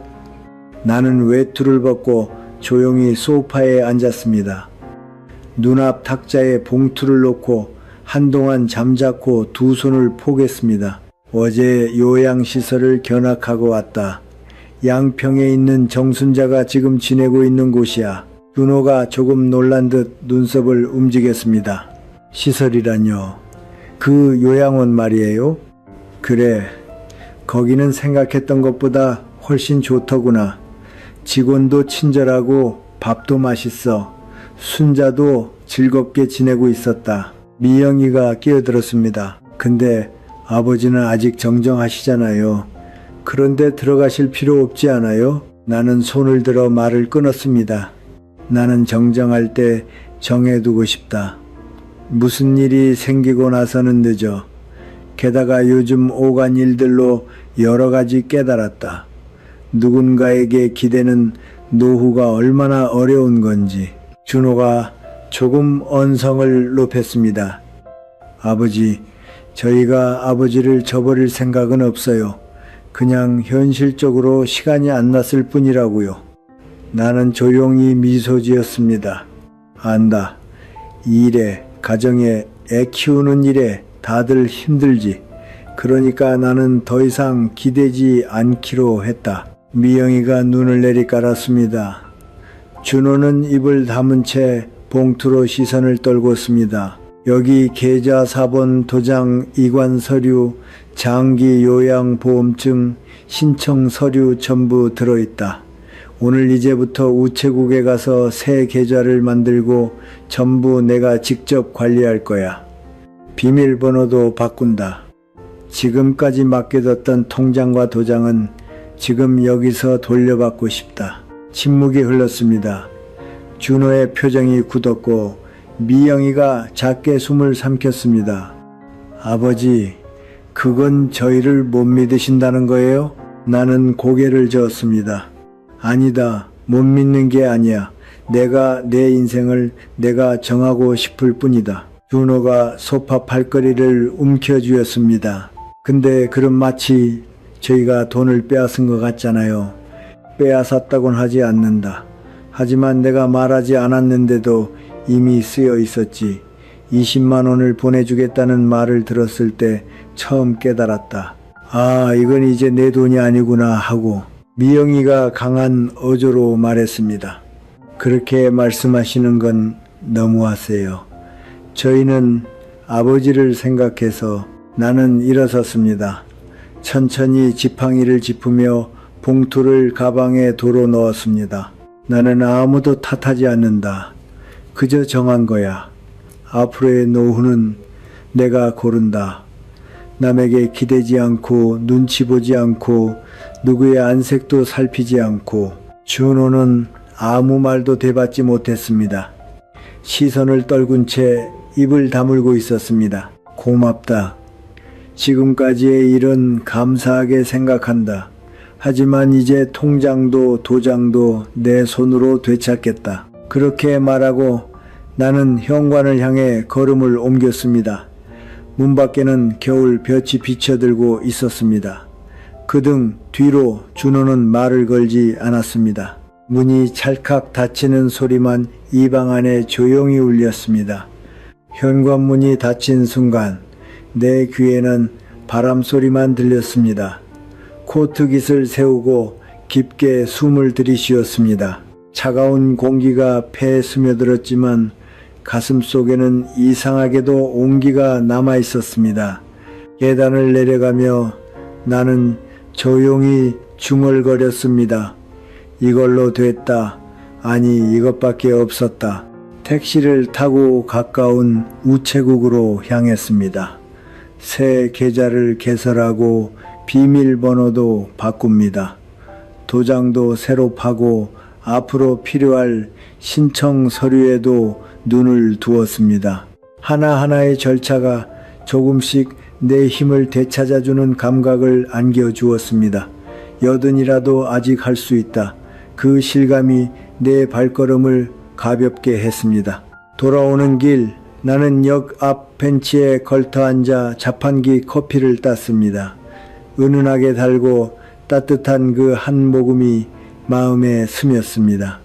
S1: 나는 외투를 벗고 조용히 소파에 앉았습니다. 눈앞 탁자에 봉투를 놓고 한동안 잠자코 두 손을 포겠습니다. 어제 요양시설을 견학하고 왔다. 양평에 있는 정순자가 지금 지내고 있는 곳이야. 준호가 조금 놀란 듯 눈썹을 움직였습니다. 시설이란요? 그 요양원 말이에요? 그래, 거기는 생각했던 것보다 훨씬 좋더구나. 직원도 친절하고 밥도 맛있어. 순자도 즐겁게 지내고 있었다. 미영이가 끼어들었습니다. 근데 아버지는 아직 정정하시잖아요. 그런데 들어가실 필요 없지 않아요? 나는 손을 들어 말을 끊었습니다. 나는 정정할 때 정해두고 싶다. 무슨 일이 생기고 나서는 늦어. 게다가 요즘 오간 일들로 여러 가지 깨달았다. 누군가에게 기대는 노후가 얼마나 어려운 건지. 준호가 조금 언성을 높였습니다. 아버지, 저희가 아버지를 저버릴 생각은 없어요. 그냥 현실적으로 시간이 안 났을 뿐이라고요. 나는 조용히 미소 지었습니다. 안다. 일에, 가정에, 애 키우는 일에 다들 힘들지. 그러니까 나는 더 이상 기대지 않기로 했다. 미영이가 눈을 내리깔았습니다. 준호는 입을 다문 채 봉투로 시선을 떨궜습니다. 여기 계좌 4번 도장, 이관 서류, 장기 요양보험증, 신청 서류 전부 들어있다. 오늘 이제부터 우체국에 가서 새 계좌를 만들고 전부 내가 직접 관리할 거야. 비밀번호도 바꾼다. 지금까지 맡겨뒀던 통장과 도장은 지금 여기서 돌려받고 싶다. 침묵이 흘렀습니다. 준호의 표정이 굳었고 미영이가 작게 숨을 삼켰습니다. 아버지, 그건 저희를 못 믿으신다는 거예요? 나는 고개를 저었습니다. 아니다, 못 믿는 게 아니야. 내가 내 인생을 내가 정하고 싶을 뿐이다. 준호가 소파 팔걸이를 움켜쥐었습니다. 근데 그럼 마치 저희가 돈을 빼앗은 것 같잖아요. 빼앗았다곤 하지 않는다. 하지만 내가 말하지 않았는데도 이미 쓰여 있었지. 20만 원을 보내주겠다는 말을 들었을 때 처음 깨달았다. 아, 이건 이제 내 돈이 아니구나 하고 미영이가 강한 어조로 말했습니다. 그렇게 말씀하시는 건 너무하세요. 저희는 아버지를 생각해서. 나는 일어섰습니다. 천천히 지팡이를 짚으며 봉투를 가방에 도로 넣었습니다. 나는 아무도 탓하지 않는다. 그저 정한 거야. 앞으로의 노후는 내가 고른다. 남에게 기대지 않고 눈치 보지 않고 누구의 안색도 살피지 않고. 준호는 아무 말도 대받지 못했습니다. 시선을 떨군 채 입을 다물고 있었습니다. 고맙다. 지금까지의 일은 감사하게 생각한다. 하지만 이제 통장도 도장도 내 손으로 되찾겠다. 그렇게 말하고 나는 현관을 향해 걸음을 옮겼습니다. 문 밖에는 겨울 볕이 비쳐들고 있었습니다. 그등 뒤로 준호는 말을 걸지 않았습니다. 문이 찰칵 닫히는 소리만 이 방 안에 조용히 울렸습니다. 현관문이 닫힌 순간 내 귀에는 바람소리만 들렸습니다. 코트깃을 세우고 깊게 숨을 들이쉬었습니다. 차가운 공기가 폐에 스며들었지만 가슴 속에는 이상하게도 온기가 남아 있었습니다. 계단을 내려가며 나는 조용히 중얼거렸습니다. 이걸로 됐다. 아니, 이것밖에 없었다. 택시를 타고 가까운 우체국으로 향했습니다. 새 계좌를 개설하고 비밀번호도 바꿉니다. 도장도 새로 파고 앞으로 필요할 신청 서류에도 눈을 두었습니다. 하나하나의 절차가 조금씩 내 힘을 되찾아주는 감각을 안겨주었습니다. 여든이라도 아직 할 수 있다. 그 실감이 내 발걸음을 가볍게 했습니다. 돌아오는 길 나는 역 앞 벤치에 걸터 앉아 자판기 커피를 땄습니다. 은은하게 달고 따뜻한 그 한 모금이 마음에 스몄습니다.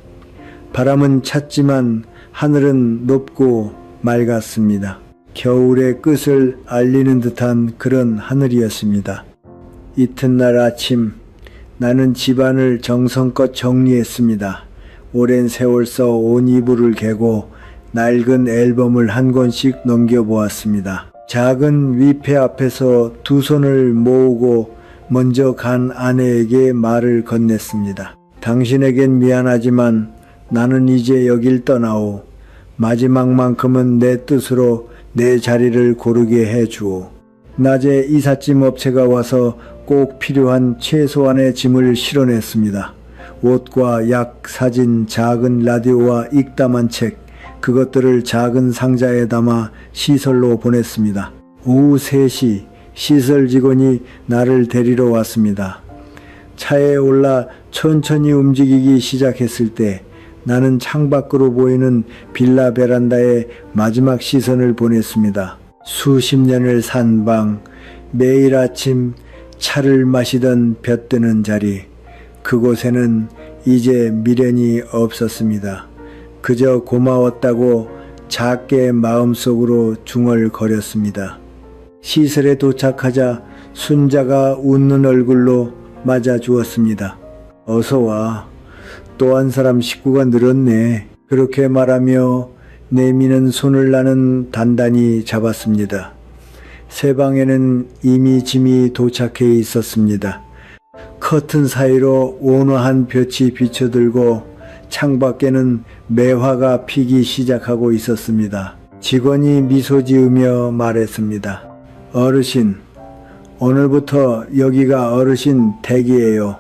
S1: 바람은 찼지만 하늘은 높고 맑았습니다. 겨울의 끝을 알리는 듯한 그런 하늘이었습니다. 이튿날 아침 나는 집안을 정성껏 정리했습니다. 오랜 세월 써 온 이불을 개고 낡은 앨범을 한 권씩 넘겨보았습니다. 작은 위패 앞에서 두 손을 모으고 먼저 간 아내에게 말을 건넸습니다. 당신에겐 미안하지만 나는 이제 여길 떠나오. 마지막만큼은 내 뜻으로 내 자리를 고르게 해주오. 낮에 이삿짐 업체가 와서 꼭 필요한 최소한의 짐을 실어냈습니다. 옷과 약, 사진, 작은 라디오와 읽다만 책, 그것들을 작은 상자에 담아 시설로 보냈습니다. 오후 3시 시설 직원이 나를 데리러 왔습니다. 차에 올라 천천히 움직이기 시작했을 때 나는 창밖으로 보이는 빌라 베란다에 마지막 시선을 보냈습니다. 수십 년을 산 방, 매일 아침 차를 마시던 볕드는 자리, 그곳에는 이제 미련이 없었습니다. 그저 고마웠다고 작게 마음속으로 중얼거렸습니다. 시설에 도착하자 순자가 웃는 얼굴로 맞아주었습니다. 어서 와. 또 한 사람 식구가 늘었네. 그렇게 말하며 내미는 손을 나는 단단히 잡았습니다. 새 방에는 이미 짐이 도착해 있었습니다. 커튼 사이로 온화한 볕이 비쳐들고 창밖에는 매화가 피기 시작하고 있었습니다. 직원이 미소 지으며 말했습니다. 어르신, 오늘부터 여기가 어르신 댁이에요.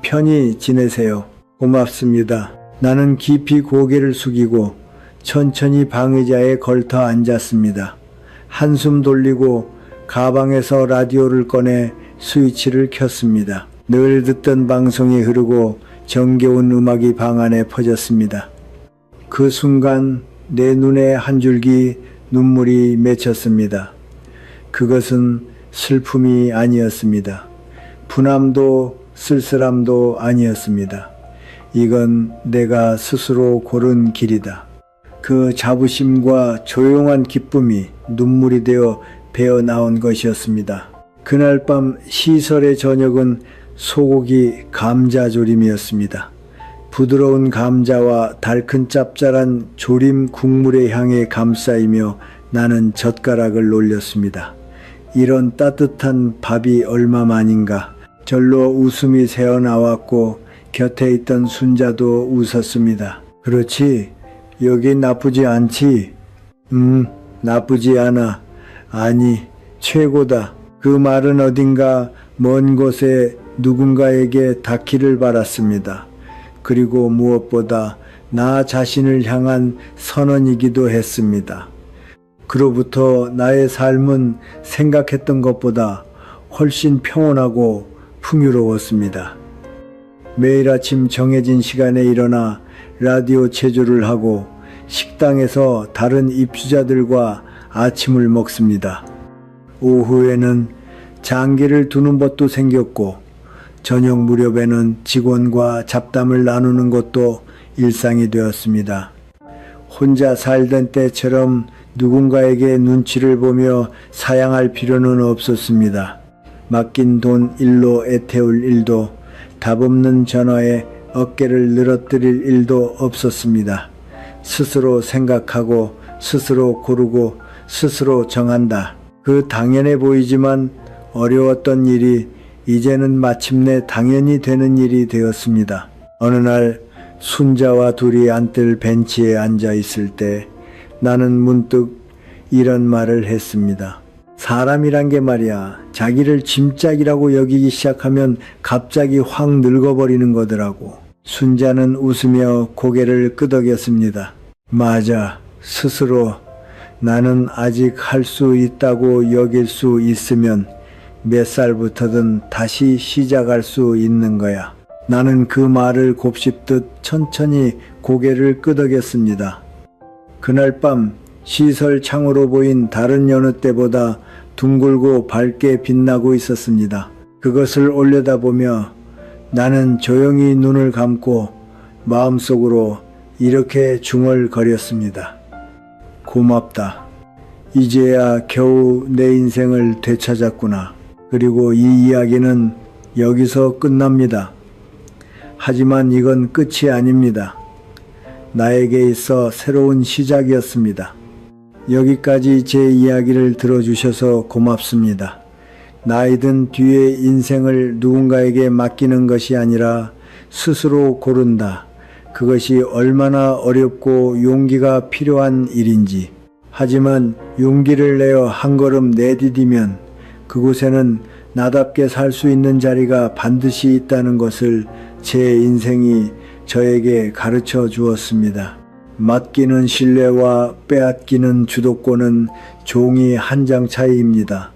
S1: 편히 지내세요. 고맙습니다. 나는 깊이 고개를 숙이고 천천히 방의자에 걸터 앉았습니다. 한숨 돌리고 가방에서 라디오를 꺼내 스위치를 켰습니다. 늘 듣던 방송이 흐르고 정겨운 음악이 방 안에 퍼졌습니다. 그 순간 내 눈에 한 줄기 눈물이 맺혔습니다. 그것은 슬픔이 아니었습니다. 분함도 쓸쓸함도 아니었습니다. 이건 내가 스스로 고른 길이다. 그 자부심과 조용한 기쁨이 눈물이 되어 배어 나온 것이었습니다. 그날 밤 시설의 저녁은 소고기 감자조림이었습니다. 부드러운 감자와 달큰 짭짤한 조림 국물의 향에 감싸이며 나는 젓가락을 올렸습니다. 이런 따뜻한 밥이 얼마만인가. 절로 웃음이 새어나왔고 곁에 있던 순자도 웃었습니다. 그렇지, 여기 나쁘지 않지? 나쁘지 않아. 아니, 최고다. 그 말은 어딘가 먼 곳에 누군가에게 닿기를 바랐습니다. 그리고 무엇보다 나 자신을 향한 선언이기도 했습니다. 그로부터 나의 삶은 생각했던 것보다 훨씬 평온하고 풍요로웠습니다. 매일 아침 정해진 시간에 일어나 라디오 체조를 하고 식당에서 다른 입주자들과 아침을 먹습니다. 오후에는 장기를 두는 것도 생겼고 저녁 무렵에는 직원과 잡담을 나누는 것도 일상이 되었습니다. 혼자 살던 때처럼 누군가에게 눈치를 보며 사양할 필요는 없었습니다. 맡긴 돈 일로 애태울 일도, 답 없는 전화에 어깨를 늘어뜨릴 일도 없었습니다. 스스로 생각하고 스스로 고르고 스스로 정한다. 그 당연해 보이지만 어려웠던 일이 이제는 마침내 당연히 되는 일이 되었습니다. 어느 날 순자와 둘이 앉을 벤치에 앉아 있을 때 나는 문득 이런 말을 했습니다. 사람이란 게 말이야, 자기를 짐짝이라고 여기기 시작하면 갑자기 확 늙어버리는 거더라고. 순자는 웃으며 고개를 끄덕였습니다. 맞아, 스스로 나는 아직 할 수 있다고 여길 수 있으면 몇 살부터든 다시 시작할 수 있는 거야. 나는 그 말을 곱씹듯 천천히 고개를 끄덕였습니다. 그날 밤 시설 창으로 보인 다른 여느 때보다 둥글고 밝게 빛나고 있었습니다. 그것을 올려다보며 나는 조용히 눈을 감고 마음속으로 이렇게 중얼거렸습니다. 고맙다. 이제야 겨우 내 인생을 되찾았구나. 그리고 이 이야기는 여기서 끝납니다. 하지만 이건 끝이 아닙니다. 나에게 있어 새로운 시작이었습니다. 여기까지 제 이야기를 들어주셔서 고맙습니다. 나이든 뒤에 인생을 누군가에게 맡기는 것이 아니라 스스로 고른다. 그것이 얼마나 어렵고 용기가 필요한 일인지. 하지만 용기를 내어 한 걸음 내디디면 그곳에는 나답게 살 수 있는 자리가 반드시 있다는 것을 제 인생이 저에게 가르쳐 주었습니다. 맡기는 신뢰와 빼앗기는 주도권은 종이 한 장 차이입니다.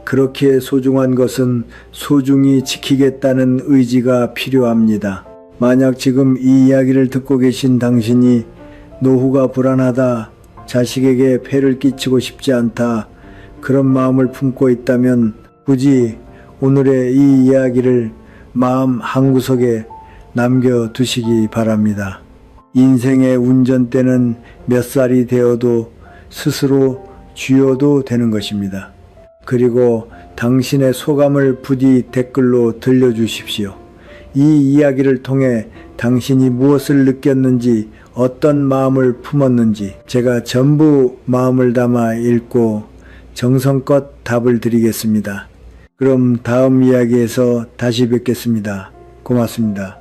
S1: 그렇게 소중한 것은 소중히 지키겠다는 의지가 필요합니다. 만약 지금 이 이야기를 듣고 계신 당신이 노후가 불안하다, 자식에게 폐를 끼치고 싶지 않다, 그런 마음을 품고 있다면 굳이 오늘의 이 이야기를 마음 한구석에 남겨두시기 바랍니다. 인생의 운전대는 몇 살이 되어도 스스로 쥐어도 되는 것입니다. 그리고 당신의 소감을 부디 댓글로 들려주십시오. 이 이야기를 통해 당신이 무엇을 느꼈는지, 어떤 마음을 품었는지 제가 전부 마음을 담아 읽고 정성껏 답을 드리겠습니다. 그럼 다음 이야기에서 다시 뵙겠습니다. 고맙습니다.